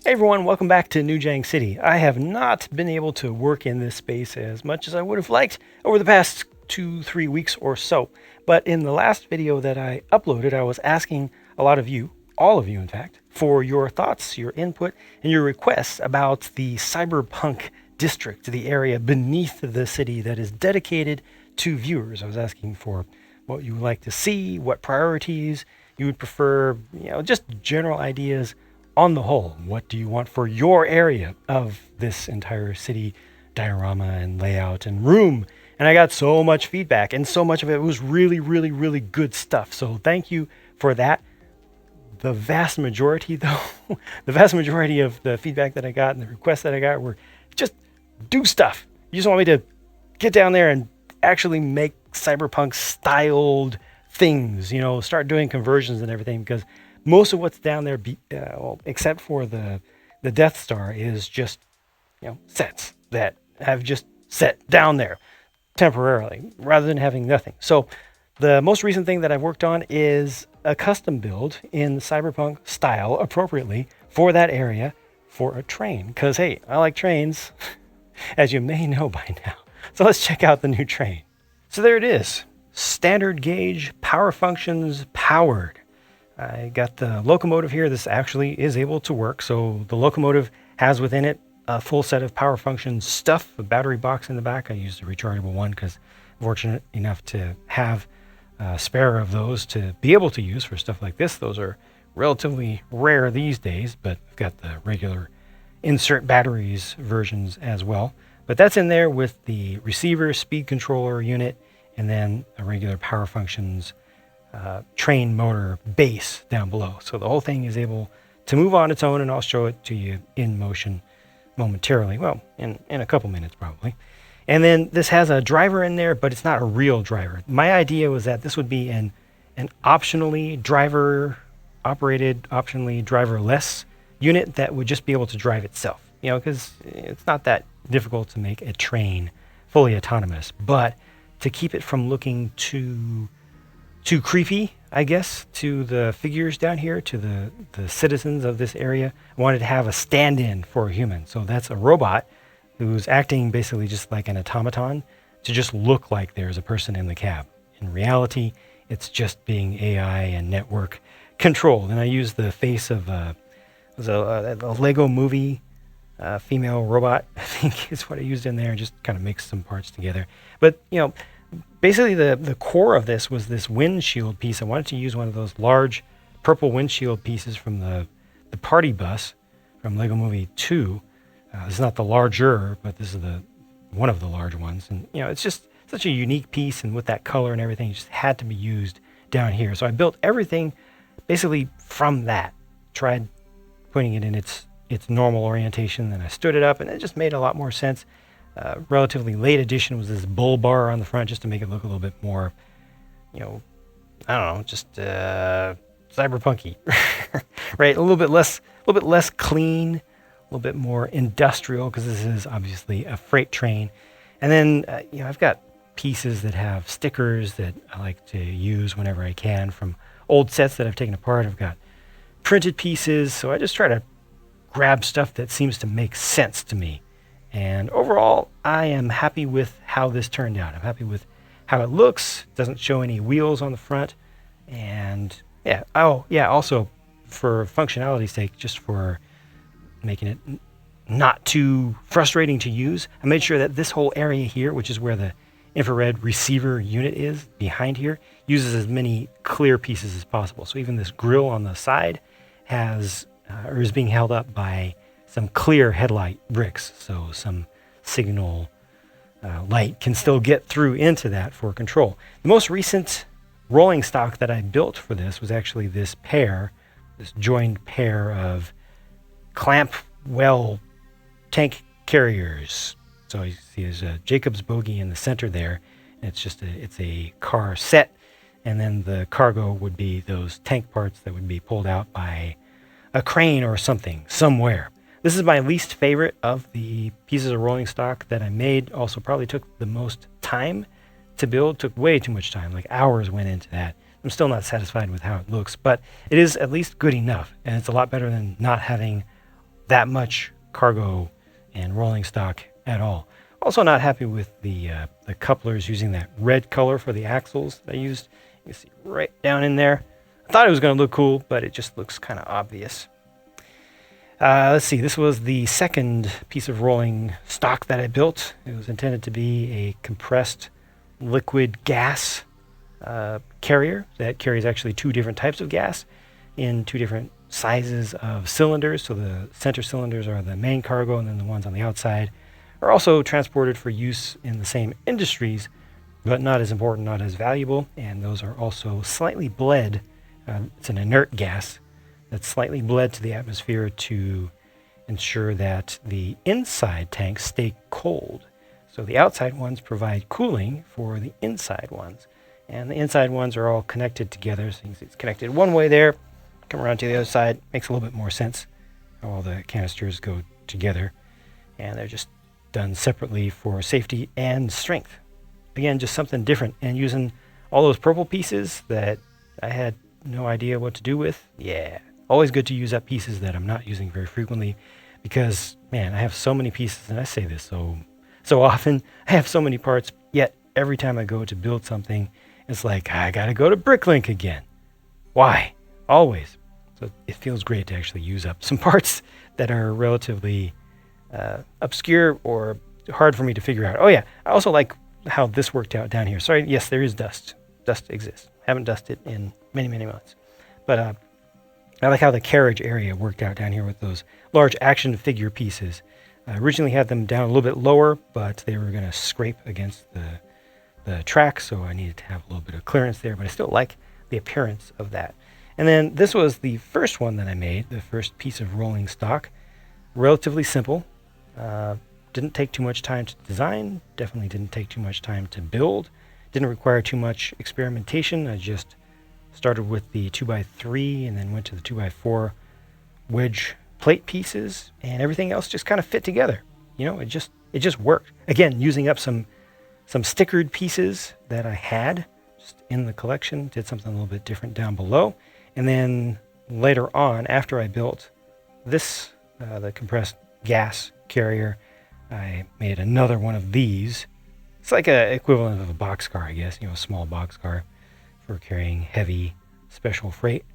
Hey everyone, welcome back to New JANG City. I have not been able to work in this space as much as I would have liked over the past 2-3 weeks or so. But in the last video that I uploaded, I was asking a lot of you, all of you in fact, for your thoughts, your input, and your requests about the Cyberpunk district, the area beneath the city that is dedicated to viewers. I was asking for what you would like to see, what priorities you would prefer, just general ideas. On the whole, what do you want for your area of this entire city diorama and layout and room? And I got so much feedback, and so much of it was really, really, really good stuff. So thank you for that. The vast majority, though, the vast majority of the feedback that I got and the requests that I got were just do stuff. You just want me to get down there and actually make cyberpunk styled things, start doing conversions and everything, because most of what's down there, except for the Death Star, is just sets that have just set down there temporarily rather than having nothing. So the most recent thing that I've worked on is a custom build in the cyberpunk style appropriately for that area for a train. Because, hey, I like trains, as you may know by now. So let's check out the new train. So there it is. Standard gauge, power functions, powered. I got the locomotive here. This actually is able to work. So the locomotive has within it a full set of power function stuff, a battery box in the back. I used a rechargeable one because I'm fortunate enough to have a spare of those to be able to use for stuff like this. Those are relatively rare these days, but I've got the regular insert batteries versions as well. But that's in there with the receiver, speed controller unit, and then a regular power functions train motor base down below. So the whole thing is able to move on its own, and I'll show it to you in motion momentarily. Well, in a couple minutes probably. And then this has a driver in there, but it's not a real driver. My idea was that this would be an optionally driver operated, optionally driverless unit that would just be able to drive itself. Because it's not that difficult to make a train fully autonomous, but to keep it from looking too creepy, I guess, to the figures down here, to the citizens of this area, I wanted to have a stand-in for a human. So that's a robot who's acting basically just like an automaton to just look like there's a person in the cab. In reality, it's just being AI and network controlled. And I used the face of a Lego movie female robot, I think is what I used in there, just kind of mixed some parts together. But, basically the core of this was this windshield piece. I wanted to use one of those large purple windshield pieces from the party bus from Lego Movie 2. This is not the larger, but this is one of the large ones. And, it's just such a unique piece, and with that color and everything, it just had to be used down here. So I built everything basically from that. Tried putting it in its normal orientation, then I stood it up, and it just made a lot more sense. Relatively late addition was this bull bar on the front, just to make it look a little bit more, I don't know, just cyberpunky, right? A little bit less clean, a little bit more industrial, because this is obviously a freight train. And then I've got pieces that have stickers that I like to use whenever I can from old sets that I've taken apart. I've got printed pieces, so I just try to grab stuff that seems to make sense to me. And overall, I am happy with how this turned out. I'm happy with how it looks. It doesn't show any wheels on the front. And also for functionality's sake, just for making it not too frustrating to use, I made sure that this whole area here, which is where the infrared receiver unit is behind here, uses as many clear pieces as possible. So even this grill on the side is being held up by some clear headlight bricks, so some signal light can still get through into that for control. The most recent rolling stock that I built for this was actually this joined pair of clamp well tank carriers. So you see there's a Jacob's bogie in the center there, and it's a car set, and then the cargo would be those tank parts that would be pulled out by a crane or something somewhere. This is my least favorite of the pieces of rolling stock that I made. Also probably took the most time to build. Took way too much time, like hours went into that. I'm still not satisfied with how it looks, but it is at least good enough, and it's a lot better than not having that much cargo and rolling stock at all. Also not happy with the couplers using that red color for the axles that I used. You can see right down in there. I thought it was going to look cool, but it just looks kind of obvious. Let's see, this was the second piece of rolling stock that I built. It was intended to be a compressed liquid gas carrier that carries actually two different types of gas in two different sizes of cylinders. So the center cylinders are the main cargo, and then the ones on the outside are also transported for use in the same industries, but not as important, not as valuable, and those are also slightly bled. It's an inert gas that's slightly bled to the atmosphere to ensure that the inside tanks stay cold. So the outside ones provide cooling for the inside ones. And the inside ones are all connected together. So you can see it's connected one way there, come around to the other side. Makes a little bit more sense how all the canisters go together. And they're just done separately for safety and strength. Again, just something different. And using all those purple pieces that I had no idea what to do with. Yeah. Always good to use up pieces that I'm not using very frequently because, man, I have so many pieces, and I say this so often. I have so many parts, yet every time I go to build something, it's like, I got to go to Bricklink again. Why? Always. So it feels great to actually use up some parts that are relatively obscure or hard for me to figure out. Oh, yeah. I also like how this worked out down here. Sorry, yes, there is dust. Dust exists. Haven't dusted in many, many months. But I like how the carriage area worked out down here with those large action figure pieces. I originally had them down a little bit lower, but they were going to scrape against the track, so I needed to have a little bit of clearance there, but I still like the appearance of that. And then this was the first one that I made, the first piece of rolling stock. Relatively simple. Didn't take too much time to design, definitely didn't take too much time to build, didn't require too much experimentation. I just started with the 2x3 and then went to the 2x4 wedge plate pieces, and everything else just kind of fit together. You know, it just worked. Again, using up some stickered pieces that I had just in the collection, did something a little bit different down below. And then later on, after I built this, the compressed gas carrier, I made another one of these. It's like a equivalent of a boxcar, I guess, a small boxcar for carrying heavy special freight.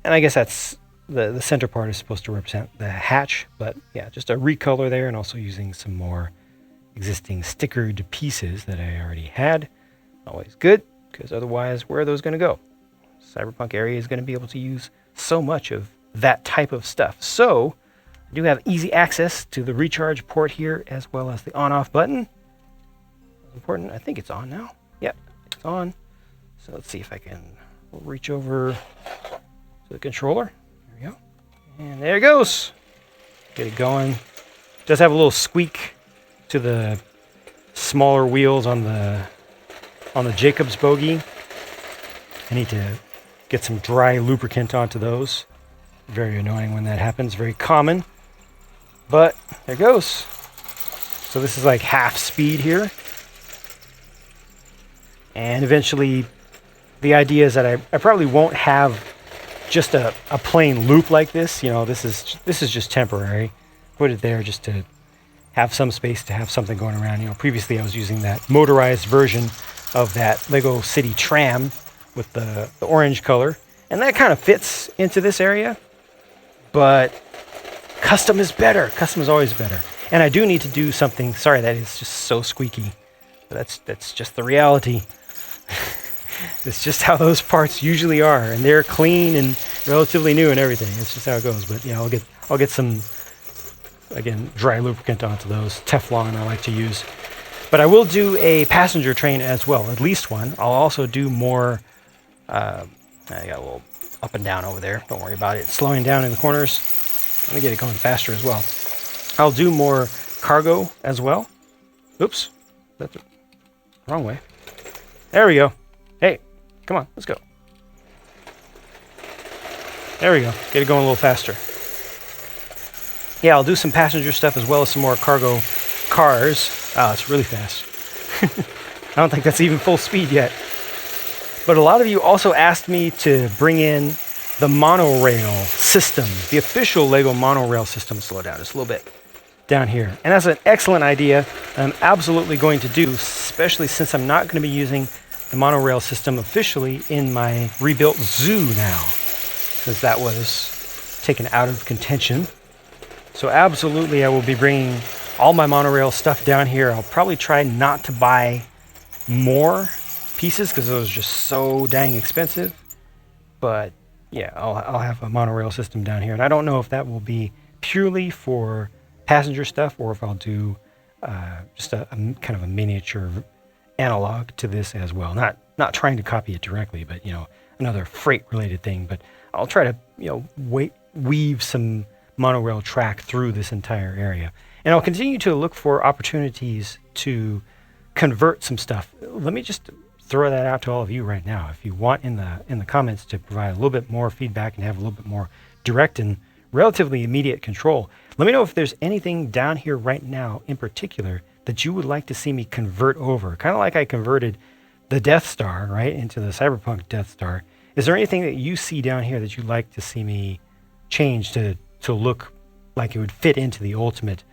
And I guess that's the center part is supposed to represent the hatch, but yeah, just a recolor there, and also using some more existing stickered pieces that I already had. Always good, because otherwise, where are those going to go? Cyberpunk area is going to be able to use so much of that type of stuff. So I do have easy access to the recharge port here, as well as the on-off button. Important. I think it's on now. Yep, it's on. So let's see if I can reach over to the controller. There we go. And there it goes. Get it going. It does have a little squeak to the smaller wheels on the Jacobs bogie. I need to get some dry lubricant onto those. Very annoying when that happens. Very common. But there it goes. So this is like half speed here. And eventually, the idea is that I probably won't have just a plain loop like this. This is just temporary. Put it there just to have some space to have something going around. Previously I was using that motorized version of that Lego City tram with the orange color. And that kind of fits into this area. But custom is better. Custom is always better. And I do need to do something. Sorry, that is just so squeaky. But that's just the reality. It's just how those parts usually are, and they're clean and relatively new and everything. It's just how it goes. But I'll get some, again, dry lubricant onto those. Teflon I like to use. But I will do a passenger train as well, at least one. I'll also do more. I got a little up and down over there. Don't worry about it. It's slowing down in the corners. Let me get it going faster as well. I'll do more cargo as well. Oops, that's the wrong way. There we go. Hey, come on, let's go. There we go. Get it going a little faster. Yeah, I'll do some passenger stuff as well as some more cargo cars. Oh, it's really fast. I don't think that's even full speed yet. But a lot of you also asked me to bring in the monorail system, the official Lego monorail system. Slow down just a little bit down here. And that's an excellent idea. I'm absolutely going to do, especially since I'm not going to be using the monorail system officially in my rebuilt zoo now, since that was taken out of contention. So absolutely I will be bringing all my monorail stuff down here. I'll probably try not to buy more pieces because those are just so dang expensive. But yeah, I'll have a monorail system down here. And I don't know if that will be purely for passenger stuff or if I'll do just a kind of a miniature analog to this as well. Not trying to copy it directly, but another freight related thing. But I'll try to weave some monorail track through this entire area. And I'll continue to look for opportunities to convert some stuff. Let me just throw that out to all of you right now. If you want in the comments to provide a little bit more feedback and have a little bit more direct and relatively immediate control, let me know if there's anything down here right now in particular that you would like to see me convert over. Kind of like I converted the Death Star, right, into the Cyberpunk Death Star. Is there anything that you see down here that you'd like to see me change to look like it would fit into the ultimate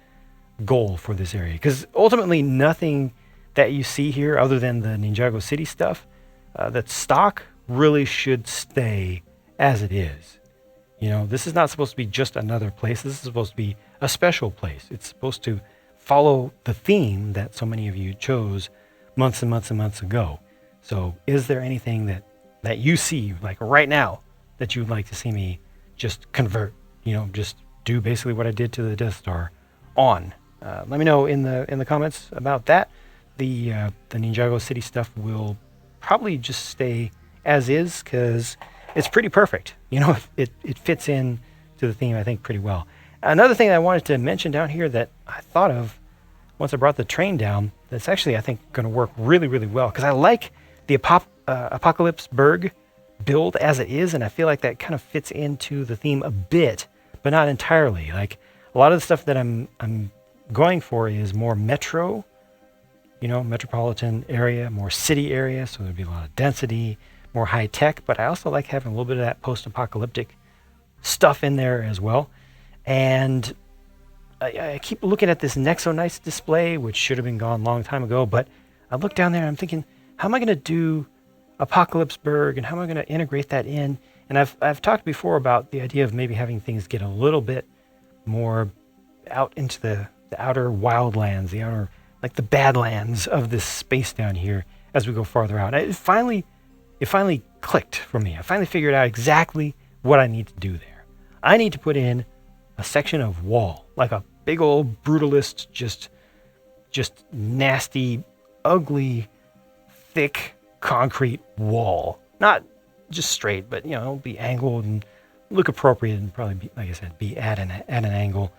goal for this area? Because ultimately nothing that you see here other than the Ninjago City stuff that's stock really should stay as it is. This is not supposed to be just another place. This is supposed to be a special place. It's supposed to follow the theme that so many of you chose months and months and months ago. So is there anything that you see like right now that you'd like to see me just convert, just do basically what I did to the Death Star on? Let me know in the comments about that. The Ninjago City stuff will probably just stay as is because it's pretty perfect. It fits in to the theme, I think, pretty well. Another thing that I wanted to mention down here that I thought of once I brought the train down, that's actually, I think, going to work really, really well because I like the Apocalypseburg build as it is, and I feel like that kind of fits into the theme a bit, but not entirely. Like a lot of the stuff that I'm going for is more metro, metropolitan area, more city area, so there'd be a lot of density, more high tech, but I also like having a little bit of that post-apocalyptic stuff in there as well. And I keep looking at this Nexo display, which should have been gone a long time ago, but I look down there and I'm thinking, how am I going to do Apocalypseburg and how am I going to integrate that in? And I've talked before about the idea of maybe having things get a little bit more out into the outer wildlands, the outer, like the badlands of this space down here as we go farther out. It finally clicked for me. I finally figured out exactly what I need to do there. I need to put in a section of wall, like a big old brutalist, just nasty, ugly, thick concrete wall. Not just straight, but it'll be angled and look appropriate and probably be, like I said, be at an angle,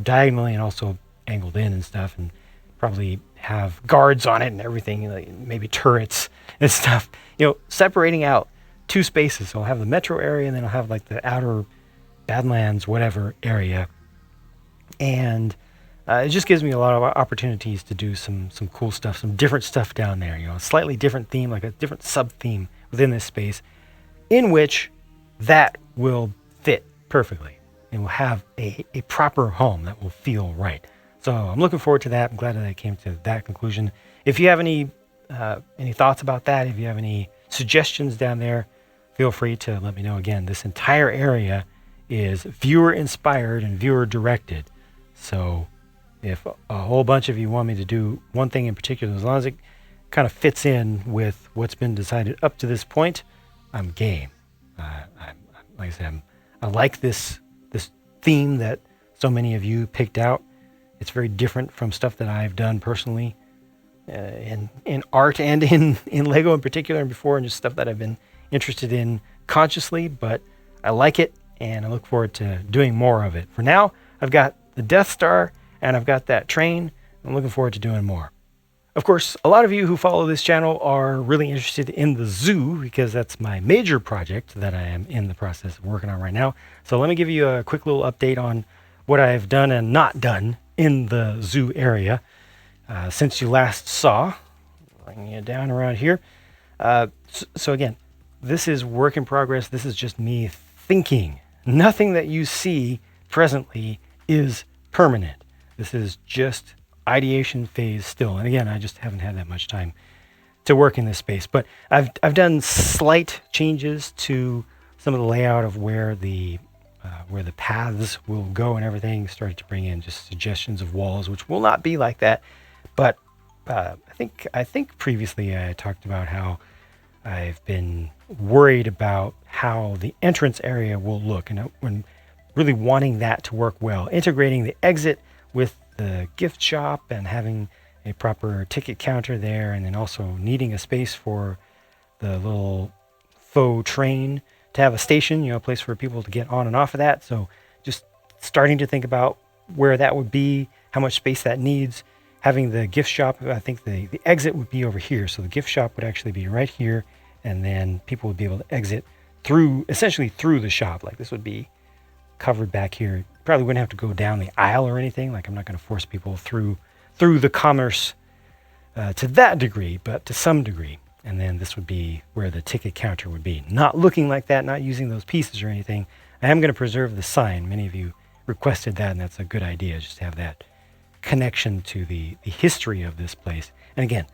diagonally and also angled in and stuff, and probably have guards on it and everything, like maybe turrets and stuff. Separating out two spaces. So I'll have the metro area and then I'll have like the outer Badlands, whatever area. And it just gives me a lot of opportunities to do some cool stuff, some different stuff down there. A slightly different theme, like a different sub-theme within this space in which that will fit perfectly and will have a proper home that will feel right. So I'm looking forward to that. I'm glad that I came to that conclusion. If you have any thoughts about that, if you have any suggestions down there, feel free to let me know. Again, this entire area is viewer inspired and viewer directed. So if a whole bunch of you want me to do one thing in particular, as long as it kind of fits in with what's been decided up to this point, I'm game. Like I said, I like this theme that so many of you picked out. It's very different from stuff that I've done personally in art and in Lego in particular and before, and just stuff that I've been interested in consciously, but I like it and I look forward to doing more of it. For now, I've got the Death Star and I've got that train. I'm looking forward to doing more. Of course, a lot of you who follow this channel are really interested in the zoo because that's my major project that I am in the process of working on right now. So let me give you a quick little update on what I've done and not done in the zoo area since you last saw. Bring you down around here. So again, this is work in progress. This is just me thinking. Nothing that you see presently is permanent. This is just ideation phase still. And again, I just haven't had that much time to work in this space. But I've done slight changes to some of the layout of where the paths will go and everything. Started to bring in just suggestions of walls, which will not be like that. But I think previously I talked about how I've been worried about how the entrance area will look, and when really wanting that to work well, integrating the exit with the gift shop and having a proper ticket counter there, and then also needing a space for the little faux train to have a station, a place for people to get on and off of that. So just starting to think about where that would be, how much space that needs. Having the gift shop, I think the exit would be over here. So the gift shop would actually be right here, and then people would be able to exit essentially through the shop. Like this would be covered back here. Probably wouldn't have to go down the aisle or anything. Like I'm not going to force people through the commerce to that degree, but to some degree. And then this would be where the ticket counter would be. Not looking like that, not using those pieces or anything. I am going to preserve the sign. Many of you requested that, and that's a good idea, just to have that connection to the history of this place. And again,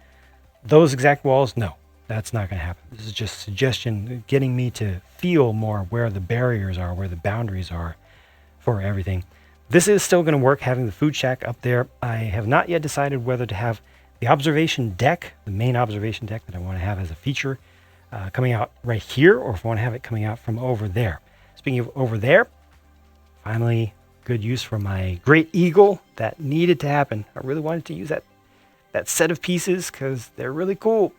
those exact walls, no, that's not going to happen. This is just suggestion, getting me to feel more where the barriers are, where the boundaries are for everything. This is still going to work, having the food shack up there. I have not yet decided whether to have the observation deck, the main observation deck that I want to have as a feature, coming out right here, or if I want to have it coming out from over there. Speaking of over there, finally good use for my great eagle. That needed to happen. I really wanted to use that set of pieces because they're really cool.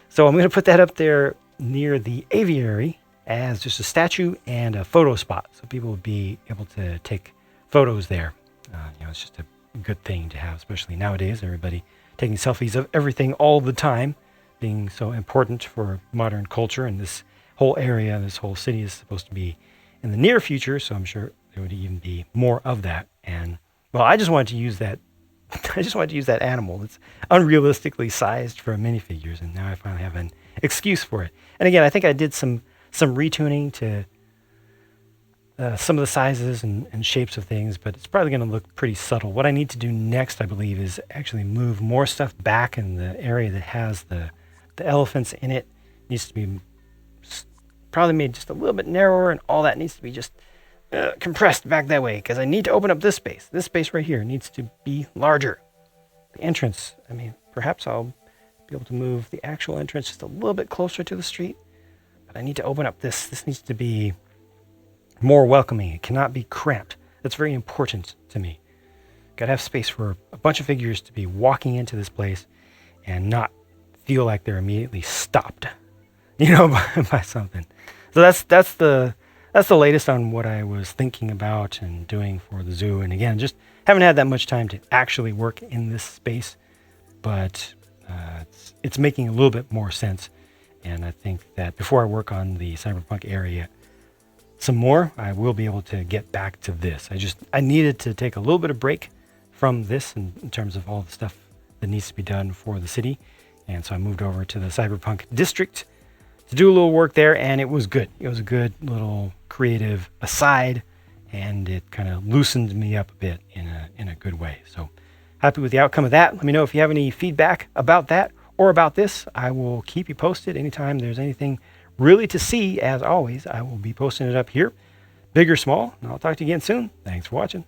So I'm going to put that up there near the aviary as just a statue and a photo spot, so people would be able to take photos there. It's just a good thing to have, especially nowadays. Everybody taking selfies of everything all the time, being so important for modern culture. And this whole area, this whole city is supposed to be in the near future, so I'm sure there would even be more of that. And well, I just wanted to use that. I just wanted to use that animal. It's unrealistically sized for minifigures, and now I finally have an excuse for it. And again, I think I did some retuning to some of the sizes and shapes of things, but it's probably going to look pretty subtle. What I need to do next, I believe, is actually move more stuff back in the area that has the elephants in it. It needs to be probably made just a little bit narrower, and all that needs to be just compressed back that way, because I need to open up this space. This space right here needs to be larger. The entrance, perhaps I'll be able to move the actual entrance just a little bit closer to the street, but I need to open up this. This needs to be more welcoming. It cannot be cramped. That's very important to me. Got to have space for a bunch of figures to be walking into this place and not feel like they're immediately stopped, by something. So that's the latest on what I was thinking about and doing for the zoo. And again, just haven't had that much time to actually work in this space, but it's making a little bit more sense. And I think that before I work on the Cyberpunk area some more, I will be able to get back to this. I needed to take a little bit of break from this in terms of all the stuff that needs to be done for the city. And so I moved over to the Cyberpunk district to do a little work there, and it was good. It was a good little creative aside, and it kind of loosened me up a bit in a good way. So happy with the outcome of that. Let me know if you have any feedback about that or about this. I will keep you posted anytime there's anything really to see. As always, I will be posting it up here, big or small, and I'll talk to you again soon. Thanks for watching.